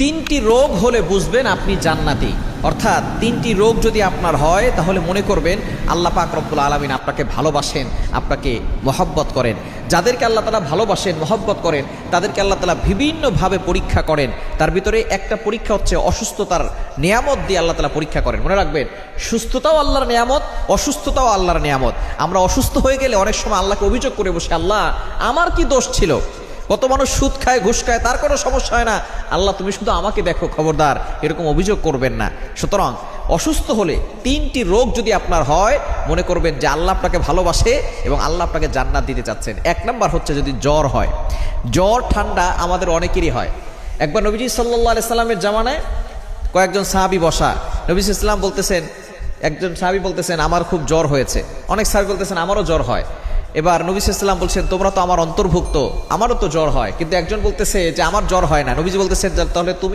তিনটি রোগ হলে বুঝবেন আপনি জান্নাতি। অর্থাৎ তিনটি রোগ যদি আপনার হয় তাহলে মনে করবেন আল্লাহ পাক রব্বুল আলামিন আপনাকে ভালোবাসেন, আপনাকে মহব্বত করেন। যাদেরকে আল্লাহ তাআলা ভালোবাসেন, মহব্বত করেন, তাদেরকে আল্লাহ তাআলা বিভিন্নভাবে পরীক্ষা করেন। তার ভিতরে একটা পরীক্ষা হচ্ছে অসুস্থতার নিয়ামত দিয়ে আল্লাহ তাআলা পরীক্ষা করেন। মনে রাখবেন, সুস্থতাও আল্লাহর নিয়ামত, অসুস্থতাও আল্লাহর নিয়ামত। আমরা অসুস্থ হয়ে গেলে অনেক সময় আল্লাহকে অভিযোগ করে বসে, আল্লাহ আমার কি দোষ ছিল? কত মানুষ সুদ খায়, ঘুষ খায়, তার কোনো সমস্যা হয় না, আল্লাহ তুমি শুধু আমাকে দেখো, খবরদার এরকম অভিযোগ করবেন না। সুতরাং অসুস্থ হলে তিনটি রোগ যদি আপনার হয়, মনে করবেন যে আল্লাহ আপনাকে ভালোবাসে এবং আল্লাহ আপনাকে জান্নাত দিতে চাচ্ছেন। এক নাম্বার হচ্ছে যদি জ্বর হয়। জ্বর ঠান্ডা আমাদের অনেকেরই হয়। একবার নবীজি সাল্লাল্লাহু আলাইহি সাল্লামের জামানায় কয়েকজন সাহাবী বসা, নবী সাল্লাল্লাহু আলাইহি সাল্লাম বলতেছেন, একজন সাহাবী বলতেছেন আমার খুব জ্বর হয়েছে, অনেক সাহাবী বলতেছেন আমারও জ্বর হয়। এবার নবী সাল্লাল্লাহু আলাইহি ওয়াসাল্লাম বলছেন তোমরা তো আমার অন্তর্ভুক্ত, আমারও তো জ্বর হয়। কিন্তু একজন বলতেছে যে আমার জ্বর হয় না। নবীজি বলতেছেন তাহলে তুমি